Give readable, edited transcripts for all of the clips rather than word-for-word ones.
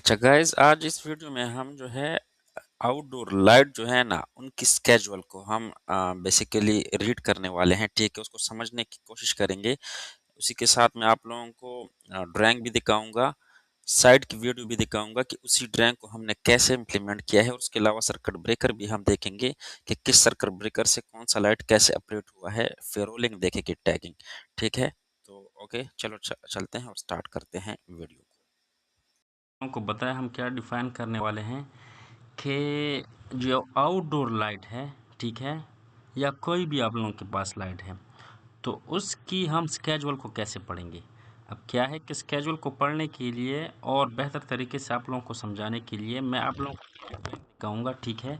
अच्छा गाइस, आज इस वीडियो में हम जो है आउटडोर लाइट जो है ना उनकी स्केड्यूल को हम बेसिकली रीड करने वाले हैं। ठीक है, उसको समझने की कोशिश करेंगे। उसी के साथ में आप लोगों को ड्राइंग भी दिखाऊंगा, साइड की वीडियो भी दिखाऊंगा कि उसी ड्राइंग को हमने कैसे इम्प्लीमेंट किया है। और उसके अलावा सर्किट ब्रेकर भी हम देखेंगे कि किस सर्किट ब्रेकर से कौन सा लाइट कैसे ऑपरेट हुआ है। फिर रोलिंग देखेंगे, टैगिंग। ठीक है, तो ओके चलो चलते हैं और स्टार्ट करते हैं वीडियो को बताया हम क्या डिफाइन करने वाले हैं कि जो आउटडोर लाइट है, ठीक है, या कोई भी आप लोगों के पास लाइट है, तो उसकी हम स्केड्यूल को कैसे पढ़ेंगे। अब क्या है कि स्केड्यूल को पढ़ने के लिए और बेहतर तरीके से आप लोगों को समझाने के लिए मैं आप लोगों को कहूँगा, ठीक है,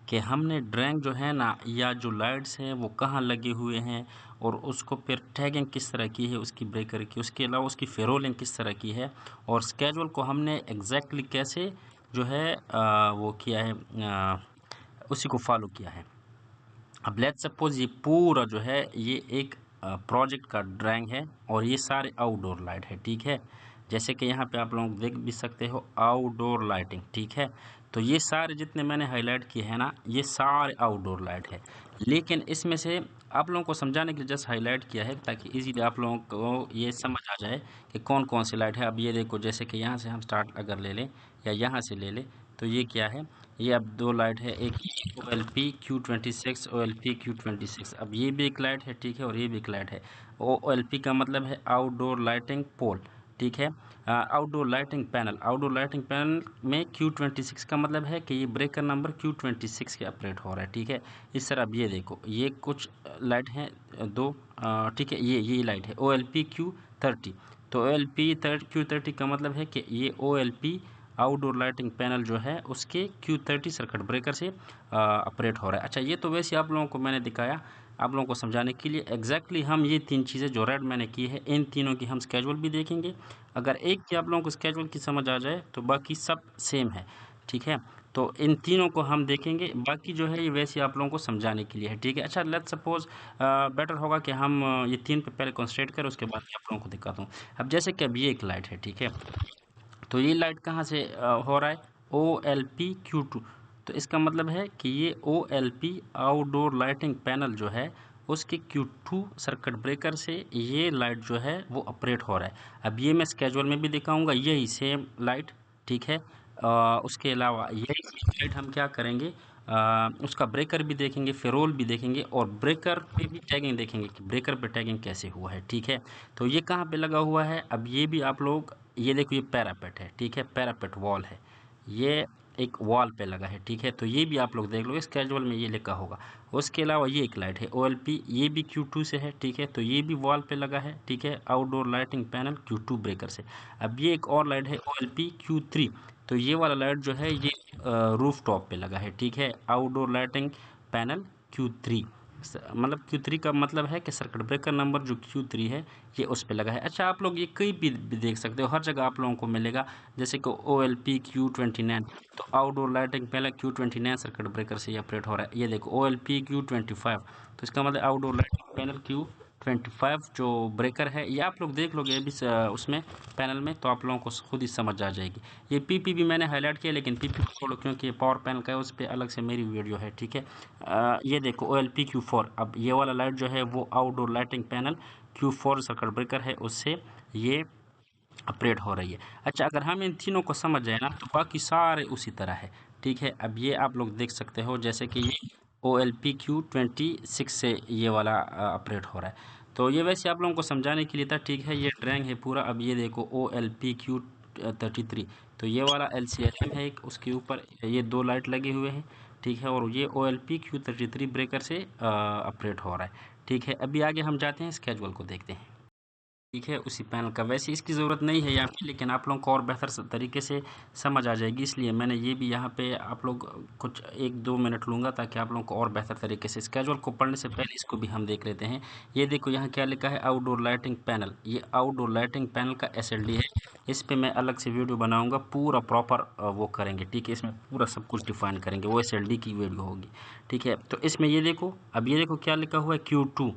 कि हमने ड्राइंग जो है ना, या जो लाइट्स हैं वो कहाँ लगे हुए हैं, और उसको फिर टैगिंग किस तरह की है उसकी ब्रेकर की, उसके अलावा उसकी फेरोलिंग किस तरह की है, और स्केड्यूल को हमने एग्जैक्टली कैसे जो है वो किया है, उसी को फॉलो किया है। अब लेट्स सपोज ये पूरा जो है ये एक प्रोजेक्ट का ड्राइंग है और ये सारे आउटडोर लाइट है, ठीक है। जैसे कि यहाँ पे आप लोग देख भी सकते हो आउटडोर लाइटिंग, ठीक है। तो ये सारे जितने मैंने हाईलाइट किए हैं ना, ये सारे आउटडोर लाइट है। लेकिन इसमें से आप लोगों को समझाने के लिए जस्ट हाईलाइट किया है ताकि इजीली आप लोगों को ये समझ आ जाए कि कौन कौन सी लाइट है। अब ये देखो, जैसे कि यहाँ से हम स्टार्ट अगर ले लें या यहाँ से ले लें, तो ये क्या है, ये अब दो लाइट है, एक OLP Q26 OLP Q26। अब ये भी एक लाइट है, ठीक है, और ये भी एक लाइट है। OLP का मतलब है आउटडोर लाइटिंग पोल, ठीक है। Outdoor lighting panel, outdoor lighting panel में Q26 का मतलब है कि ये ब्रेकर नंबर Q26 के ऑपरेट हो रहा है, ठीक है। इस तरह अब ये देखो, ये कुछ लाइट हैं दो, ठीक है, ये लाइट है OLP Q30। तो OLP Q30 का मतलब है कि ये OLP आउटडोर लाइटिंग पैनल जो है उसके Q30 सर्किट ब्रेकर से ऑपरेट हो रहा है। अच्छा, ये तो वैसे आप लोगों को मैंने दिखाया आप लोगों को समझाने के लिए। एग्जैक्टली हम ये तीन चीज़ें जो रेड मैंने की है, इन तीनों की हम स्केड्यूल भी देखेंगे। अगर एक की आप लोगों को स्केड्यूल की समझ आ जाए तो बाकी सब सेम है, ठीक है। तो इन तीनों को हम देखेंगे, बाकी जो है ये वैसे आप लोगों को समझाने के लिए है, ठीक है। अच्छा, लेट्स सपोज बेटर होगा कि हम ये तीन पे पहले कॉन्सेंट्रेट करें, उसके बाद आप लोगों को दिखाता हूँ। अब जैसे कि अब ये एक लाइट है, ठीक है, तो ये लाइट कहाँ से हो रहा है, OLP Q2। तो इसका मतलब है कि ये OLP आउटडोर लाइटिंग पैनल जो है उसके Q2 सर्किट ब्रेकर से ये लाइट जो है वो ऑपरेट हो रहा है। अब ये मैं स्केड्यूल में भी दिखाऊंगा यही सेम लाइट, ठीक है। उसके अलावा यही लाइट हम क्या करेंगे, उसका ब्रेकर भी देखेंगे, फेरोल भी देखेंगे, और ब्रेकर पे भी टैगिंग देखेंगे कि ब्रेकर पे टैगिंग कैसे हुआ है, ठीक है। तो ये कहाँ पे लगा हुआ है, अब ये भी आप लोग ये देखो, ये पैरापेट है, ठीक है, पैरापेट वॉल है, ये एक वॉल पे लगा है, ठीक है। तो ये भी आप लोग देख लो, इस कैजुअल में ये लिखा होगा। उसके अलावा ये एक लाइट है OLP, ये भी Q2 से है, ठीक है, तो ये भी वॉल पे लगा है, ठीक है, outdoor lighting panel Q2 breaker से। अब ये एक और लाइट है OLP Q3, तो ये वाला लाइट जो है ये रूफ टॉप पे लगा है, ठीक है, आउटडोर लाइटिंग पैनल Q3। मतलब Q3 का मतलब है कि सर्किट ब्रेकर नंबर जो Q3 है ये उस पे लगा है। अच्छा, आप लोग ये कहीं भी देख सकते हो, हर जगह आप लोगों को मिलेगा, जैसे कि OLP Q29, तो आउटडोर लाइटिंग पहले Q29 सर्किट ब्रेकर से ये ऑपरेट हो रहा है। ये देखो OLP Q25, तो इसका मतलब आउटडोर लाइटिंग पैनल Q25 जो ब्रेकर है, ये आप लोग देख लोगे अभी उसमें पैनल में, तो आप लोगों को खुद ही समझ आ जाएगी। ये PP भी मैंने हाईलाइट किया, लेकिन PP को छोड़ो क्योंकि ये पावर पैनल का है, उस पर अलग से मेरी वीडियो है, ठीक है। ये देखो OLP Q4, अब ये वाला लाइट जो है वो outdoor lighting panel Q4 circuit breaker है, उससे ये ऑपरेट हो रही है। अच्छा, अगर हम इन तीनों को समझ जाए ना तो बाकी सारे उसी तरह है, ठीक है। अब ये आप लोग देख सकते हो, जैसे कि ये OLP Q26 से ये वाला ऑपरेट हो रहा है। तो ये वैसे आप लोगों को समझाने के लिए था, ठीक है, ये ड्राइंग है पूरा। अब ये देखो OLP Q33, तो ये वाला LCLM है एक, उसके ऊपर ये दो लाइट लगे हुए हैं, ठीक है, और ये OLP Q33 ब्रेकर से ऑपरेट हो रहा है, ठीक है। अभी आगे हम जाते हैं, स्केजुअल को देखते हैं, ठीक है, उसी पैनल का। वैसे इसकी ज़रूरत नहीं है यहाँ पे, लेकिन आप लोगों को और बेहतर तरीके से समझ आ जाएगी, इसलिए मैंने ये भी यहाँ पे आप लोग कुछ 1-2 मिनट लूँगा ताकि आप लोगों को और बेहतर तरीके से स्केड्यूल को पढ़ने से पहले इसको भी हम देख लेते हैं। ये देखो यहाँ क्या लिखा है, आउटडोर लाइटिंग पैनल। ये आउटडोर लाइटिंग पैनल का SLD है। इस पर मैं अलग से वीडियो बनाऊँगा, पूरा प्रॉपर वो करेंगे, ठीक है, इसमें पूरा सब कुछ डिफाइन करेंगे, वो SLD की वीडियो होगी, ठीक है। तो इसमें ये देखो, अब ये देखो क्या लिखा हुआ है, Q2,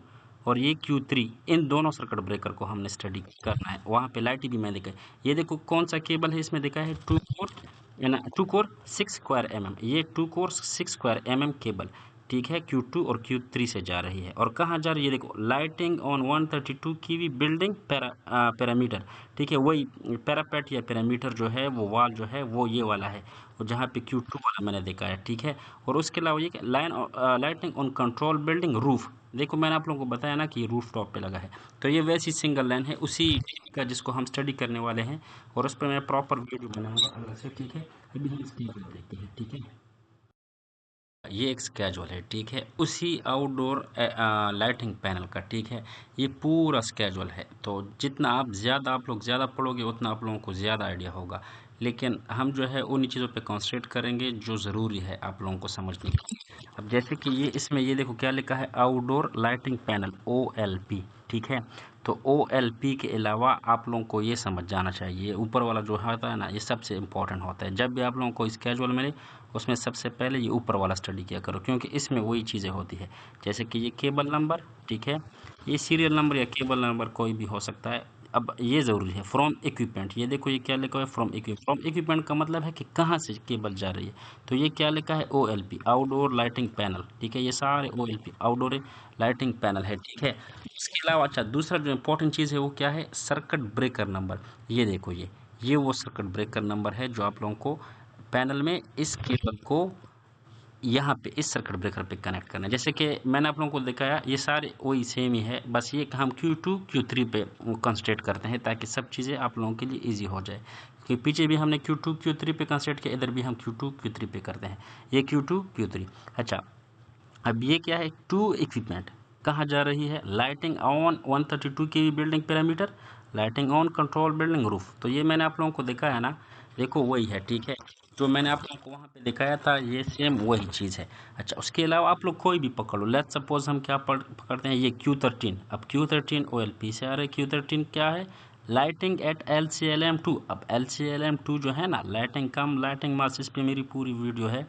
और ये Q3, इन दोनों सर्किट ब्रेकर को हमने स्टडी करना है। वहाँ पे लाइट भी मैं दिखा, ये देखो कौन सा केबल है इसमें दिखा है, 2 कोर 6 स्क्वायर ये 2 कोर 6 स्क्वायर केबल, ठीक है, Q2 और Q3 से जा रही है। और कहाँ जा रही है, देखो lighting on 132 kV building parameter, ठीक है, वही पैरापेट या पैरामीटर जो है वो वाल जो है वो ये वाला है, और जहाँ पे Q2 वाला मैंने देखा है, ठीक है। और उसके अलावा ये lighting on control building roof, देखो मैंने आप लोगों को बताया ना कि ये रूफ टॉप पे लगा है, तो ये वैसी सिंगल लाइन है उसी का जिसको हम स्टडी करने वाले हैं, और उस पर मैं प्रॉपर वीडियो बनाऊंगा अलग से, ठीक है। अभी हम इसकी देखते हैं, ठीक है। ये एक स्केड्यूल है, ठीक है, उसी आउटडोर लाइटिंग पैनल का, ठीक है। ये पूरा स्केड्यूल है, तो जितना आप लोग ज़्यादा पढ़ोगे उतना आप लोगों को ज़्यादा आइडिया होगा, लेकिन हम जो है उन्हीं चीज़ों पे कॉन्सेंट्रेट करेंगे जो ज़रूरी है आप लोगों को समझने के लिए। अब जैसे कि ये इसमें ये देखो क्या लिखा है, आउटडोर लाइटिंग पैनल OLP, ठीक है। तो OLP के अलावा आप लोगों को ये समझ जाना चाहिए, ऊपर वाला जो होता है ना, ये सबसे इम्पोर्टेंट होता है। जब भी आप लोगों को स्केड्यूल मिले उसमें सबसे पहले ये ऊपर वाला स्टडी किया करो, क्योंकि इसमें वही चीज़ें होती है। जैसे कि ये केबल नंबर, ठीक है, ये सीरियल नंबर या केबल नंबर कोई भी हो सकता है। अब ये ज़रूरी है फ्रॉम इक्विपमेंट, ये देखो ये क्या लिखा है, फ्रॉम इक्विपमेंट का मतलब है कि कहाँ से केबल जा रही है। तो ये क्या लिखा है, OLP आउटडोर लाइटिंग पैनल, ठीक है, ये सारे OLP आउटडोर लाइटिंग पैनल है, ठीक है। इसके अलावा अच्छा दूसरा जो इम्पोर्टेंट चीज़ है वो क्या है, सर्किट ब्रेकर नंबर। ये देखो ये वो सर्किट ब्रेकर नंबर है जो आप लोगों को पैनल में इस केबल को यहाँ पे इस सर्किट ब्रेकर पे कनेक्ट करना है। जैसे कि मैंने आप लोगों को दिखाया, ये सारे वही सेम ही है, बस ये कि हम Q2 Q3 पे कंसंट्रेट करते हैं ताकि सब चीज़ें आप लोगों के लिए इजी हो जाए। कि पीछे भी हमने Q2 Q3 पे कंसंट्रेट किया, इधर भी हम Q2 Q3 पे करते हैं। ये Q2 Q3। अच्छा, अब ये क्या है, टू इक्विपमेंट कहाँ जा रही है, लाइटिंग ऑन 132 की building parameter, lighting on control building roof. तो ये मैंने आप लोगों को दिखाया ना, देखो वही है, ठीक है, जो मैंने आप लोगों को वहाँ पे दिखाया था ये सेम वही चीज़ है। अच्छा, उसके अलावा आप लोग कोई भी पकड़ लो, लेट्स सपोज हम क्या पकड़ते हैं, ये Q13। अब Q13 OLP से आ रहा है, Q13 क्या है, लाइटिंग एट LCLM2। अब LCLM2 जो है ना, लाइटिंग कम लाइटिंग मास, इस पे मेरी पूरी वीडियो है,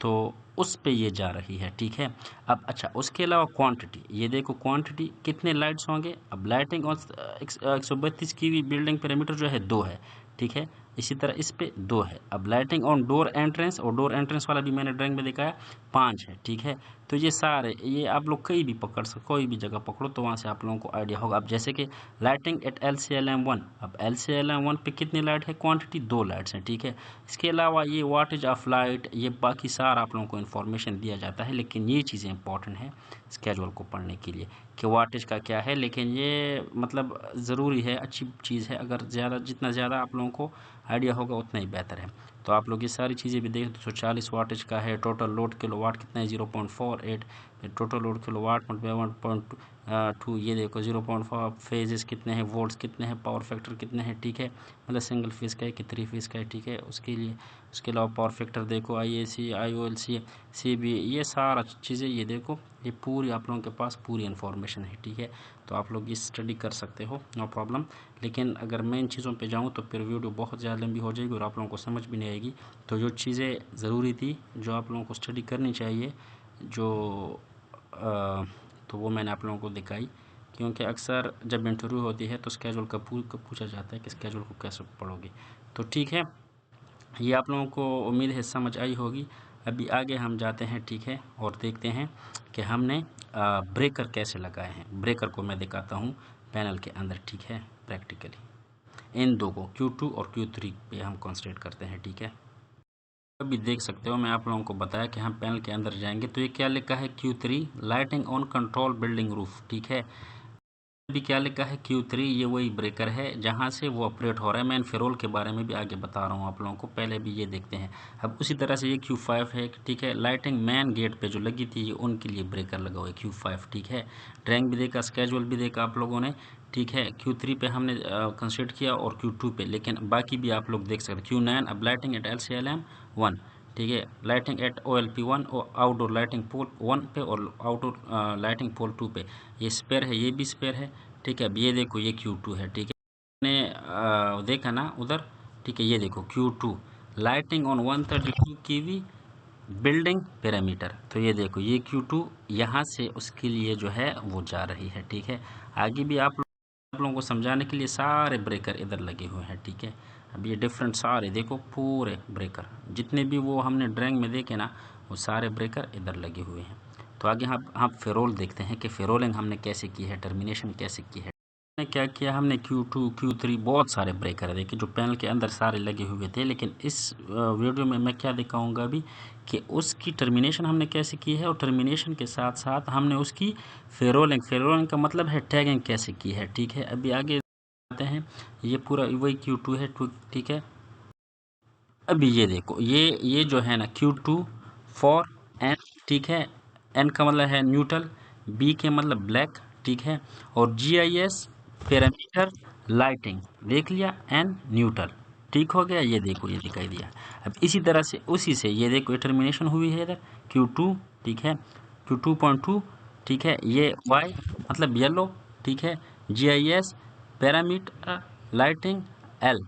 तो उस पे ये जा रही है, ठीक है। अब अच्छा उसके अलावा क्वांटिटी, ये देखो क्वांटिटी कितने लाइट्स होंगे, अब लाइटिंग और 132 की बिल्डिंग पैरामीटर जो है 2 है, ठीक है। इसी तरह इस पे 2 है। अब लाइटिंग ऑन डोर एंट्रेंस, और डोर एंट्रेंस वाला भी मैंने ड्राइंग में दिखाया, 5 है, ठीक है। तो ये सारे ये आप लोग कहीं भी पकड़ सकते, कोई भी जगह पकड़ो तो वहाँ से आप लोगों को आइडिया होगा। अब जैसे कि लाइटिंग एट LCLM1, अब LCLM1 पे कितनी लाइट है, क्वांटिटी 2 लाइट्स हैं, ठीक है। इसके अलावा ये वाटेज ऑफ लाइट, ये बाकी सारा आप लोगों को इन्फॉर्मेशन दिया जाता है, लेकिन ये चीज़ें इंपॉर्टेंट है स्केड्यूल को पढ़ने के लिए कि वाटेज का क्या है। लेकिन ये मतलब ज़रूरी है, अच्छी चीज़ है, अगर ज़्यादा जितना ज़्यादा आप लोगों को आइडिया होगा उतना ही बेहतर है। तो आप लोग ये सारी चीज़ें भी देख, 240 वाटेज का है, टोटल लोड किलोवाट कितना है 0.48, टोटल लोड किलोवाट मल्टीप्लाई 1.2, ये देखो 0.4, फेजेस कितने हैं, वोल्ट्स कितने हैं, पावर फैक्टर कितने हैं, ठीक है, मतलब सिंगल फेज का है कि 3 फेज का है, ठीक है, उसके लिए। उसके अलावा पावर फैक्टर देखो, IAC IOLC CB, ये सारा चीज़ें ये देखो, ये पूरी आप लोगों के पास पूरी इन्फॉर्मेशन है, ठीक है। तो आप लोग ये स्टडी कर सकते हो, नो प्रॉब्लम। लेकिन अगर मैं इन चीज़ों पे जाऊँ तो फिर वीडियो बहुत ज़्यादा लंबी हो जाएगी और आप लोगों को समझ भी नहीं आएगी। तो जो चीज़ें ज़रूरी थी, जो आप लोगों को स्टडी करनी चाहिए, जो तो वो मैंने आप लोगों को दिखाई, क्योंकि अक्सर जब इंटरव्यू होती है तो स्केड्यूल का पूछा जाता है कि स्केड्यूल को कैसे पढ़ोगे। तो ठीक है, ये आप लोगों को उम्मीद है समझ आई होगी। अभी आगे हम जाते हैं, ठीक है, और देखते हैं कि हमने ब्रेकर कैसे लगाए हैं। ब्रेकर को मैं दिखाता हूँ पैनल के अंदर, ठीक है, प्रैक्टिकली इन दो को Q2 और Q3 पे हम कॉन्सेंट्रेट करते हैं, ठीक है। अभी देख सकते हो मैं आप लोगों को बताया कि हम पैनल के अंदर जाएंगे, तो ये क्या लिखा है, Q3 lighting on control building roof, ठीक है। अभी क्या लिखा है, Q3, ये वही ब्रेकर है जहां से वो ऑपरेट हो रहा है। मैं फेरोल के बारे में भी आगे बता रहा हूँ आप लोगों को, पहले भी ये देखते हैं। अब उसी तरह से ये Q5 है, ठीक है, लाइटिंग मैन गेट पे जो लगी थी ये उनके लिए ब्रेकर लगा हुआ है Q5, ठीक है। ड्राइंग भी देखा, स्केजुअल भी देखा आप लोगों ने, ठीक है। Q3 पे हमने कंसिडर किया और Q2 पे, लेकिन बाकी भी आप लोग देख सकते Q9। अब लाइटिंग एट LCLM1, ठीक है, लाइटिंग एट OLP1 और आउटडोर लाइटिंग पोल 1 पे और आउटडोर लाइटिंग पोल 2 पे, ये स्पेयर है, ये भी स्पेयर है, ठीक है। अब ये देखो ये Q2 है, ठीक है, मैंने देखा ना उधर, ठीक है, ये देखो Q2 lighting on 132 kV building parameter. तो ये देखो ये Q2 यहाँ से उसके लिए जो है वो जा रही है, ठीक है। आगे भी आप लोगों को समझाने के लिए सारे ब्रेकर इधर लगे हुए हैं, ठीक है। अब ये डिफरेंट सारे देखो पूरे ब्रेकर जितने भी वो हमने ड्राइंग में देखे ना, वो सारे ब्रेकर इधर लगे हुए हैं। तो आगे हम फेरोल देखते हैं कि फेरोलिंग हमने कैसे की है, टर्मिनेशन कैसे की है। क्या किया हमने Q2 Q3 बहुत सारे ब्रेकर देखिए जो पैनल के अंदर सारे लगे हुए थे, लेकिन इस वीडियो में मैं क्या दिखाऊंगा अभी कि उसकी टर्मिनेशन हमने कैसे की है, और टर्मिनेशन के साथ साथ हमने उसकी फेरोलिंग का मतलब है टैगिंग कैसे की है, ठीक है। अभी आगे आते हैं, ये पूरा वही Q2 है, ठीक है। अभी ये देखो ये जो है ना Q2 फॉर एन, ठीक है। एन का मतलब है न्यूट्रल, बी के मतलब ब्लैक, ठीक है। और GIS पैरामीटर लाइटिंग देख लिया, एन न्यूट्रल, ठीक हो गया। ये देखो ये दिखाई दिया। अब इसी तरह से उसी से ये देखो टर्मिनेशन हुई है इधर Q2, ठीक है, Q2.2, ठीक है। ये वाई मतलब येलो, ठीक है। GIS पैरामीटर लाइटिंग एल,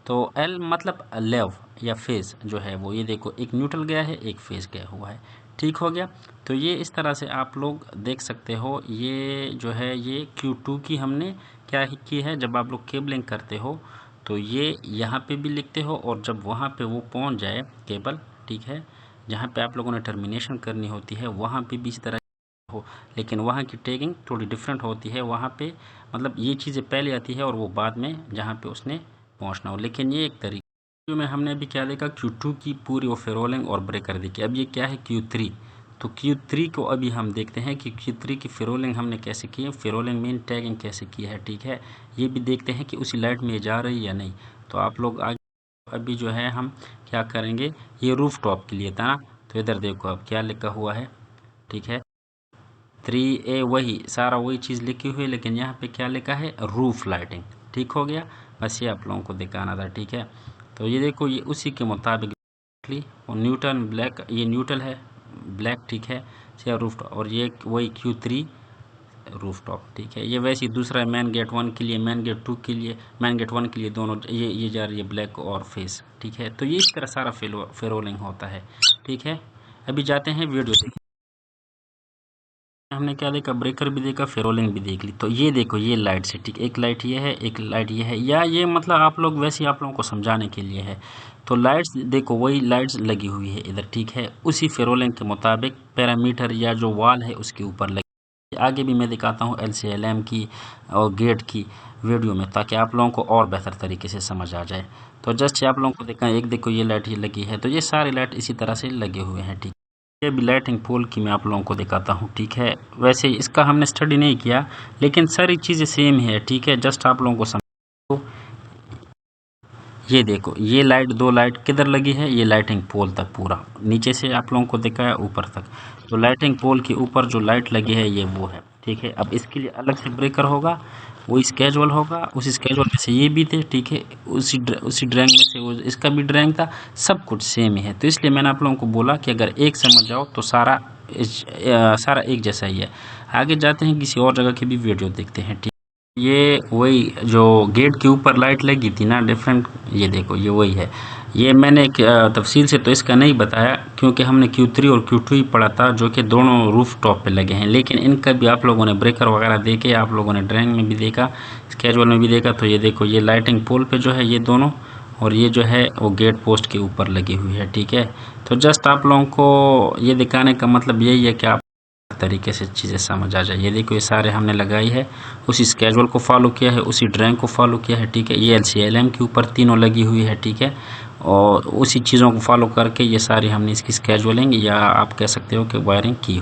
तो एल मतलब लेव या फेज जो है वो, ये देखो एक न्यूट्रल गया है एक फेज गया हुआ है, ठीक हो गया। तो ये इस तरह से आप लोग देख सकते हो। ये जो है ये Q2 की हमने क्या की है, जब आप लोग केबलिंग करते हो तो ये यहाँ पे भी लिखते हो, और जब वहाँ पे वो पहुँच जाए केबल, ठीक है, जहाँ पे आप लोगों ने टर्मिनेशन करनी होती है वहाँ पे भी इस तरह हो, लेकिन वहाँ की टैगिंग थोड़ी डिफरेंट होती है। वहाँ पे मतलब ये चीज़ें पहले आती है और वो बाद में जहाँ पे उसने पहुँचना हो, लेकिन ये एक तरीका में हमने अभी क्या देखा Q2 की पूरी ओवरऑलिंग और ब्रेकर देखी। अब ये क्या है Q3, तो Q3 को अभी हम देखते हैं कि Q3 की फेरोलिंग हमने कैसे की है, फेरोलिंग मेन टैगिंग कैसे की है, ठीक है। ये भी देखते हैं कि उसी लाइट में जा रही है या नहीं। तो आप लोग आगे अभी जो है हम क्या करेंगे, ये रूफ टॉप के लिए था ना, तो इधर देखो अब क्या लिखा हुआ है, ठीक है। 3A वही सारा वही चीज़ लिखी हुई है, लेकिन यहाँ पे क्या लिखा है रूफ लाइटिंग, ठीक हो गया। बस ये आप लोगों को दिखाना था, ठीक है। तो ये देखो ये उसी के मुताबिक और न्यूटन ब्लैक, ये न्यूट्रल है ब्लैक, ठीक है, से रूफ टॉप, और ये वही Q3 रूफ टॉप, ठीक है। ये वैसे ही दूसरा मैन गेट 1 के लिए, मैन गेट 2 के लिए, मैन गेट 1 के लिए दोनों ये जा रही है ब्लैक और फेस, ठीक है। तो ये इस तरह सारा फेरोलिंग होता है, ठीक है। अभी जाते हैं वीडियो देखिए, हमने क्या देखा, ब्रेकर भी देखा, फेरोलिंग भी देख ली। तो ये देखो ये लाइट से, ठीक, एक लाइट ये है एक लाइट ये है, या ये मतलब आप लोग वैसे आप लोगों को समझाने के लिए है। तो लाइट्स देखो वही लाइट्स लगी हुई है इधर, ठीक है, उसी फेरोलिंग के मुताबिक पैरामीटर या जो वॉल है उसके ऊपर लगी। आगे भी मैं दिखाता हूँ LCLM की और गेट की वीडियो में, ताकि आप लोगों को और बेहतर तरीके से समझ आ जाए। तो जस्ट आप लोगों को देखा, एक देखो ये लाइट ही लगी है, तो ये सारी लाइट इसी तरह से लगे हुए हैं, ठीक। ये भी लाइटिंग पोल की मैं आप लोगों को दिखाता हूँ, ठीक है। वैसे इसका हमने स्टडी नहीं किया, लेकिन सारी चीज़ें सेम है, ठीक है। जस्ट आप लोगों को समझो, ये देखो ये लाइट, दो लाइट किधर लगी है, ये लाइटिंग पोल तक पूरा, नीचे से आप लोगों को दिखाया ऊपर तक। तो लाइटिंग पोल के ऊपर जो लाइट लगी है ये वो है, ठीक है। अब इसके लिए अलग से ब्रेकर होगा, वो स्केजुअल होगा, उसी स्केजुअल में से ये भी थे, ठीक है। उसी ड्राइंग में से वो इसका भी ड्राइंग था, सब कुछ सेम ही है। तो इसलिए मैंने आप लोगों को बोला कि अगर एक समझ जाओ तो सारा एक जैसा ही है। आगे जाते हैं किसी और जगह की भी वीडियो देखते हैं, ठीक। ये वही जो गेट के ऊपर लाइट लगी थी ना डिफरेंट, ये देखो ये वही है। ये मैंने तफसील से तो इसका नहीं बताया, क्योंकि हमने Q3 और Q2 ही पढ़ा था, जो कि दोनों रूफ टॉप पे लगे हैं। लेकिन इनका भी आप लोगों ने ब्रेकर वगैरह देखे, आप लोगों ने ड्राइंग में भी देखा, स्केजुअल में भी देखा। तो ये देखो ये लाइटिंग पोल पे जो है ये दोनों, और ये जो है वो गेट पोस्ट के ऊपर लगी हुई है, ठीक है। तो जस्ट आप लोगों को ये दिखाने का मतलब यही है कि आप तरीके से चीज़ें समझ आ जाए। ये देखो ये सारे हमने लगाई है, उसी स्केजुअल को फॉलो किया है, उसी ड्राइंग को फॉलो किया है, ठीक है। ये LCLM के ऊपर तीनों लगी हुई है, ठीक है। और उसी चीज़ों को फॉलो करके ये सारी हमने इसकी स्केजुअलिंग या आप कह सकते हो कि वायरिंग की हो।